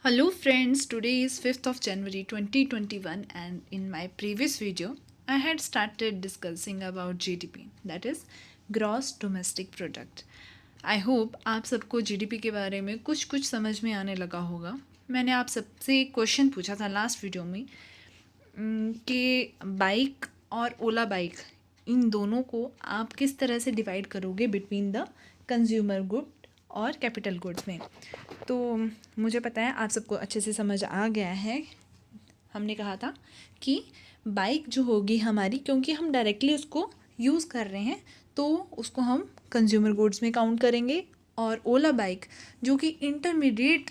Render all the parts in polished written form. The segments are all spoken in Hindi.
Hello friends, today is 5th of January 2021 and in my previous video I had started discussing about GDP, that is Gross Domestic Product. I hope आप सबको GDP के बारे में कुछ समझ में आने लगा होगा. मैंने आप सबसे एक क्वेश्चन पूछा था लास्ट वीडियो में कि बाइक और ओला बाइक इन दोनों को आप किस तरह से डिवाइड करोगे बिटवीन द कंज्यूमर गुड और कैपिटल गुड्स में. तो मुझे पता है आप सबको अच्छे से समझ आ गया है. हमने कहा था कि बाइक जो होगी हमारी, क्योंकि हम डायरेक्टली उसको यूज़ कर रहे हैं तो उसको हम कंज्यूमर गुड्स में काउंट करेंगे, और ओला बाइक जो कि इंटरमीडिएट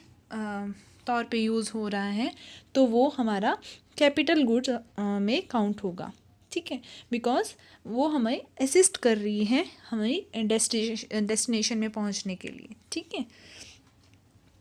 तौर पे यूज़ हो रहा है तो वो हमारा कैपिटल गुड्स में काउंट होगा. ठीक है, बिकॉज वो हमें असिस्ट कर रही है हमारी डेस्टिनेशन में पहुंचने के लिए. ठीक है,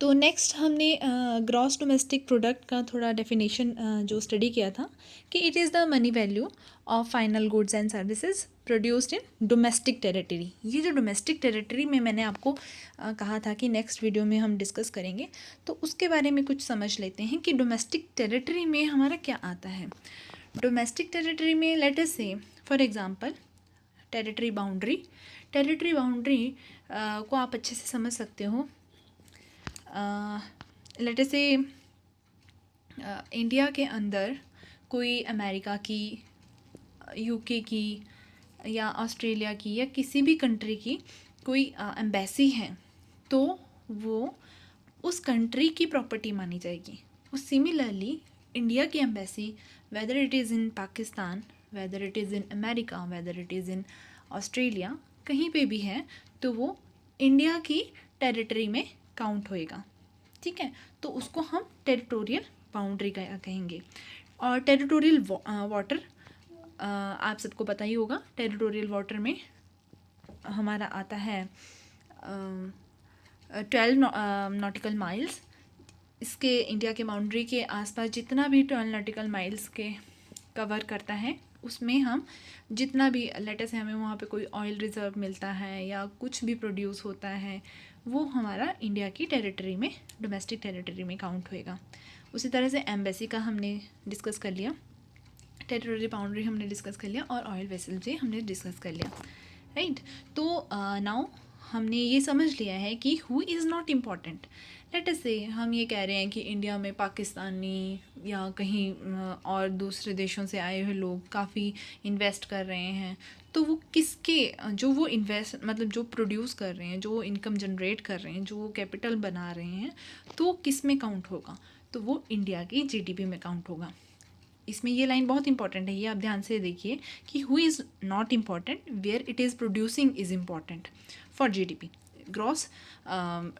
तो नेक्स्ट हमने ग्रॉस डोमेस्टिक प्रोडक्ट का थोड़ा डेफिनेशन जो स्टडी किया था कि it is the money value of final goods and services produced in domestic territory. ये जो डोमेस्टिक टेरिटरी में मैंने आपको कहा था कि नेक्स्ट वीडियो में हम डिस्कस करेंगे, तो उसके बारे में कुछ समझ लेते हैं कि डोमेस्टिक टेरिटरी में हमारा क्या आता है. डोमेस्टिक टेरिटरी में लेट अस से फॉर एग्जांपल टेरिटरी बाउंड्री को आप अच्छे से समझ सकते हो. लेट अस से इंडिया के अंदर कोई अमेरिका की, यूके की या ऑस्ट्रेलिया की या किसी भी कंट्री की कोई एम्बेसी है तो वो उस कंट्री की प्रॉपर्टी मानी जाएगी. सिमिलरली इंडिया की embassy, whether it is in Pakistan, whether it is in America, whether it is in Australia, कहीं पे भी है तो वो इंडिया की टेरिटरी में काउंट होएगा. ठीक है, तो उसको हम टेरिटोरियल बाउंड्री का कहेंगे. और टेरिटोरियल वाटर आप सबको पता ही होगा. टेरिटोरियल वाटर में हमारा आता है 12 नॉटिकल माइल्स. इसके इंडिया के बाउंड्री के आसपास जितना भी 12 नॉटिकल माइल्स के कवर करता है उसमें हम जितना भी लेटेस्ट हमें वहाँ पे कोई ऑयल रिजर्व मिलता है या कुछ भी प्रोड्यूस होता है वो हमारा इंडिया की टेरिटरी में, डोमेस्टिक टेरिटरी में काउंट होएगा. उसी तरह से एम्बेसी का हमने डिस्कस कर लिया, टेरिटोरियल बाउंड्री हमने डिस्कस कर लिया और ऑयल वेसल भी हमने डिस्कस कर लिया. राइट, तो नाउ हमने ये समझ लिया है कि who is not important. Let us से हम ये कह रहे हैं कि इंडिया में पाकिस्तानी या कहीं और दूसरे देशों से आए हुए लोग काफ़ी इन्वेस्ट कर रहे हैं, तो वो किसके, जो वो इन्वेस्ट मतलब जो प्रोड्यूस कर रहे हैं, जो इनकम जनरेट कर रहे हैं, जो कैपिटल बना रहे हैं, तो किस में काउंट होगा, तो वो इंडिया की जीडीपी में काउंट होगा. इसमें ये लाइन बहुत इंपॉर्टेंट है, ये आप ध्यान से देखिए कि who is not important, where it is producing is important for GDP. Gross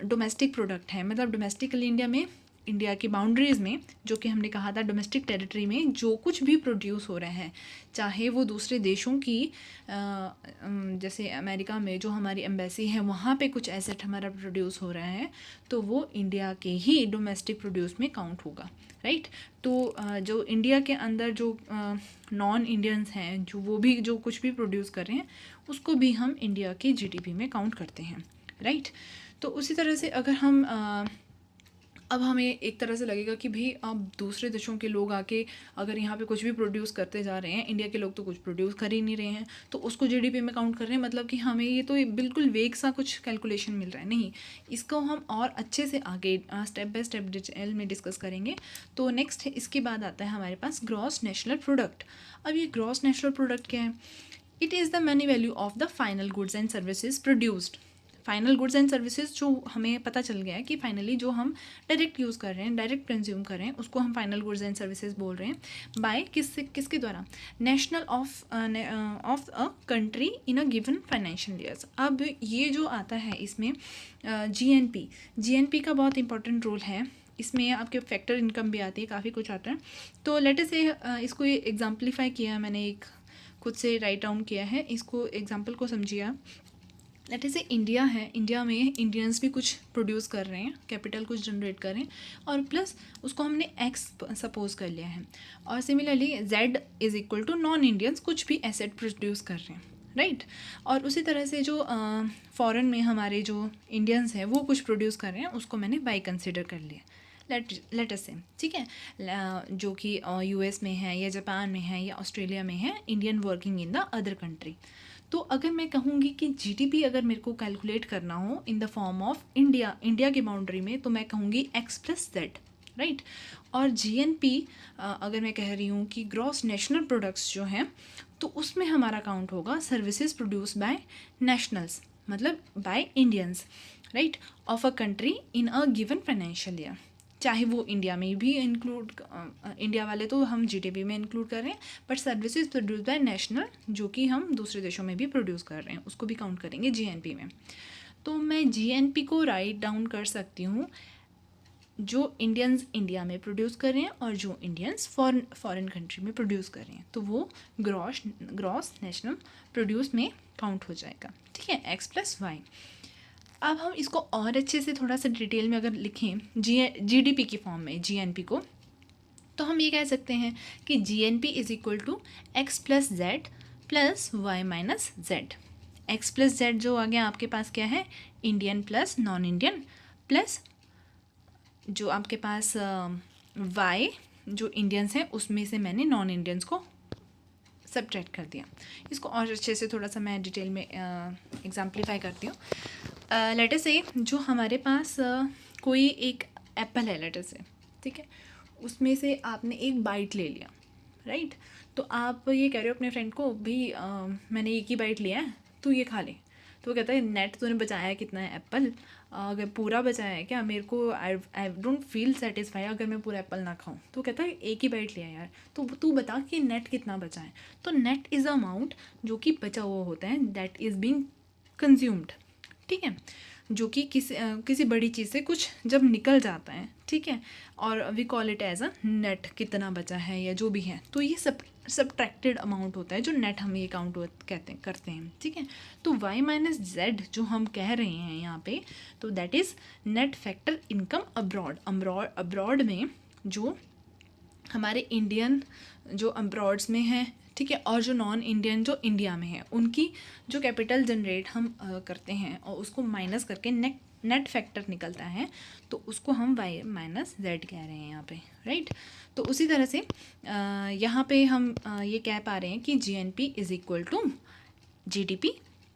domestic product है, मतलब डोमेस्टिकली इंडिया में, इंडिया की बाउंड्रीज़ में, जो कि हमने कहा था डोमेस्टिक टेरिटरी में जो कुछ भी प्रोड्यूस हो रहे हैं, चाहे वो दूसरे देशों की जैसे अमेरिका में जो हमारी एम्बेसी है वहाँ पे कुछ एसेट हमारा प्रोड्यूस हो रहा है तो वो इंडिया के ही डोमेस्टिक प्रोड्यूस में काउंट होगा. राइट, तो जो इंडिया के अंदर जो नॉन इंडियंस हैं, जो वो भी जो कुछ भी प्रोड्यूस कर रहे हैं उसको भी हम इंडिया की जीडीपी में काउंट करते हैं. राइट, तो उसी तरह से अगर हम अब हमें एक तरह से लगेगा कि भाई अब दूसरे देशों के लोग आके अगर यहाँ पे कुछ भी प्रोड्यूस करते जा रहे हैं, इंडिया के लोग तो कुछ प्रोड्यूस कर ही नहीं रहे हैं, तो उसको जीडीपी में काउंट कर रहे हैं, मतलब कि हमें ये तो बिल्कुल वेग सा कुछ कैलकुलेशन मिल रहा है. नहीं, इसको हम और अच्छे से आगे स्टेप बाय स्टेप डिटेल में डिस्कस करेंगे. तो नेक्स्ट इसके बाद आता है हमारे पास ग्रॉस नेशनल प्रोडक्ट. अब ये ग्रॉस नेशनल प्रोडक्ट क्या है? It is the money value of the final goods and services produced. Final goods and services जो हमें पता चल गया है कि फाइनली जो हम डायरेक्ट यूज़ कर रहे हैं, डायरेक्ट कंज्यूम कर रहे हैं, उसको हम फाइनल गुड्स एंड सर्विसेज बोल रहे हैं. बाय किसके द्वारा? National of a country in a given financial years. अब ये जो आता है इसमें जीएनपी का बहुत इंपॉर्टेंट रोल है. इसमें आपके फैक्टर इनकम भी आती है, काफ़ी कुछ आता है. तो लेट अस से इसको एग्जाम्पलीफाई किया है मैंने, एक खुद से राइट डाउन किया है, इसको एग्जाम्पल को समझिए आप. लेट अस से इंडिया है, इंडिया में इंडियंस भी कुछ प्रोड्यूस कर रहे हैं, कैपिटल कुछ जनरेट कर रहे हैं, और प्लस उसको हमने एक्स सपोज कर लिया है. और similarly z is equal to non Indians कुछ भी एसेट प्रोड्यूस कर रहे हैं. राइट, और उसी तरह से जो फॉरेन में हमारे जो इंडियंस हैं वो कुछ प्रोड्यूस कर रहे हैं, उसको मैंने वाई कंसिडर कर लिया. लेट अस से, ठीक है, जो कि यूएस में है या जापान में है या ऑस्ट्रेलिया में है, Indian working in the other country. तो अगर मैं कहूँगी कि जीडीपी अगर मेरे को कैलकुलेट करना हो in the form of India की बाउंड्री में, तो मैं कहूँगी x+z, राइट। और जीएनपी अगर मैं कह रही हूँ कि ग्रॉस नेशनल प्रोडक्ट्स जो हैं, तो उसमें हमारा काउंट होगा सर्विसेज प्रोड्यूस बाय नेशनल्स, मतलब by Indians, right, of a country in a given financial year. चाहे वो इंडिया में भी इंक्लूड, इंडिया वाले तो हम जीडीपी में इंक्लूड कर रहे हैं, but services produce by national जो कि हम दूसरे देशों में भी प्रोड्यूस कर रहे हैं, उसको भी काउंट करेंगे जीएनपी में। तो मैं जीएनपी को राइट डाउन कर सकती हूँ जो इंडियंस इंडिया में प्रोड्यूस कर रहे हैं और जो इंडियंस फॉरेन कंट्री में प्रोड्यूस कर रहे हैं, तो वो ग्रॉस नेशनल प्रोड्यूस में काउंट हो जाएगा, ठीक है, x+y। अब हम इसको और अच्छे से थोड़ा सा डिटेल में अगर लिखें जीडीपी की फॉर्म में जीएनपी को, तो हम ये कह सकते हैं कि GNP is equal to x+z plus y minus z. x+z जो आ गया आपके पास क्या है, Indian plus non Indian, plus जो आपके पास y जो इंडियंस हैं उसमें से मैंने नॉन इंडियंस को सब्ट्रैक्ट कर दिया। इसको और अच्छे से थोड़ा सा मैं डिटेल में एग्जाम्पलीफाई करती हूँ। लेट अस से जो हमारे पास कोई एक एप्पल है लेट अस से, ठीक है, उसमें से आपने एक बाइट ले लिया, राइट। तो आप ये कह रहे हो अपने फ्रेंड को भी मैंने एक ही बाइट लिया है, तू ये खा ले। तो वो कहता है नेट तूने बचाया कितना है एप्पल, अगर पूरा बचाया है क्या, मेरे को आई डोंट फील सेटिस्फाई अगर मैं पूरा एप्पल ना खाऊं। तो कहता है एक ही बाइट लिया यार, तो तू बता कि नेट कितना बचा है। तो नेट इज़ अमाउंट जो कि बचा हुआ होता है, दैट इज़ बीइंग कंज्यूम्ड, ठीक है, जो कि किसी बड़ी चीज़ से कुछ जब निकल जाता है, ठीक है, और we call it as a net, कितना बचा है या जो भी है, तो ये सब्ट्रैक्टेड अमाउंट होता है जो नेट हम ये काउंट करते हैं, ठीक है। तो y माइनस जेड जो हम कह रहे हैं यहाँ पे, तो that is net factor income abroad में जो हमारे इंडियन जो अब्रॉड्स में है, ठीक है, और जो नॉन इंडियन जो इंडिया में है, उनकी जो कैपिटल जनरेट हम करते हैं और उसको माइनस करके नेट फैक्टर निकलता है, तो उसको हम y माइनस जेड कह रहे हैं यहाँ पे, राइट। तो उसी तरह से यहाँ पे हम ये कह पा रहे हैं कि GNP is equal to GDP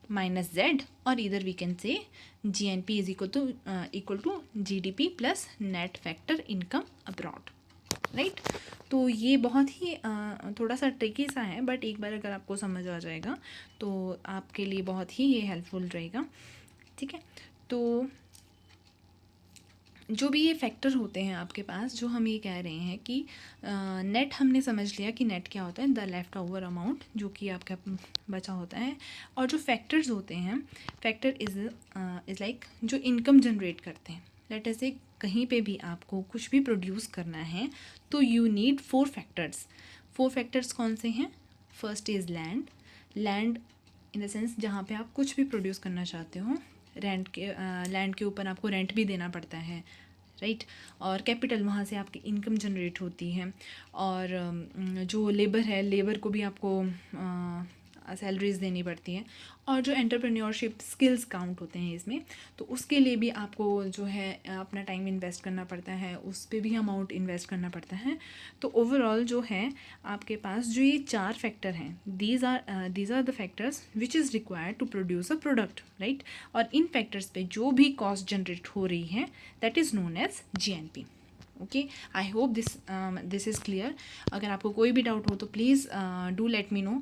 minus z, और इधर we can say GNP is equal to GDP plus net factor income abroad, right. तो ये बहुत ही थोड़ा सा ट्रिकी सा है, बट एक बार अगर आपको समझ आ जाएगा तो आपके लिए बहुत ही ये हेल्पफुल रहेगा, ठीक है। तो जो भी ये फैक्टर होते हैं आपके पास, जो हम ये कह रहे हैं कि नेट हमने समझ लिया कि नेट क्या होता है, द लेफ्ट ओवर अमाउंट जो कि आपका बचा होता है, और जो फैक्टर्स होते हैं, फैक्टर इज़ लाइक जो इनकम जनरेट करते हैं। लेट अस से कहीं पे भी आपको कुछ भी प्रोड्यूस करना है तो यू नीड 4 फैक्टर्स। 4 फैक्टर्स कौन से हैं? First is land in the sense जहाँ पे आप कुछ भी प्रोड्यूस करना चाहते हो, लैंड के ऊपर आपको रेंट भी देना पड़ता है, राइट। और कैपिटल, वहाँ से आपकी इनकम जनरेट होती है, और जो लेबर है, लेबर को भी आपको सैलरीज देनी पड़ती हैं, और जो एंटरप्रेन्योरशिप स्किल्स काउंट होते हैं इसमें, तो उसके लिए भी आपको जो है अपना टाइम इन्वेस्ट करना पड़ता है, उस पर भी अमाउंट इन्वेस्ट करना पड़ता है। तो ओवरऑल जो है आपके पास जो ये 4 फैक्टर हैं, these are the factors which is required to produce a product, right. और इन फैक्टर्स पे जो भी कॉस्ट जनरेट हो रही है that is known as GNP. Okay, I hope this is clear. अगर आपको कोई भी डाउट हो तो please do let me know,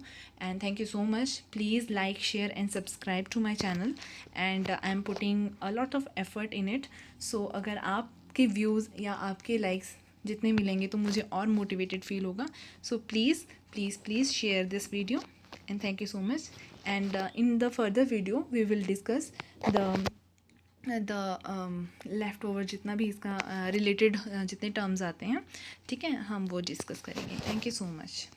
and thank you so much. Please like, share and subscribe to my channel, and I am putting a lot of effort in it. So अगर आपके व्यूज़ या आपके लाइक्स जितने मिलेंगे तो मुझे और मोटिवेटेड फील होगा। So please share this video, and thank you so much. And in the further video we will discuss the left over, जितना भी इसका रिलेटेड जितने टर्म्स आते हैं, ठीक है, हम वो डिस्कस करेंगे। Thank you so much.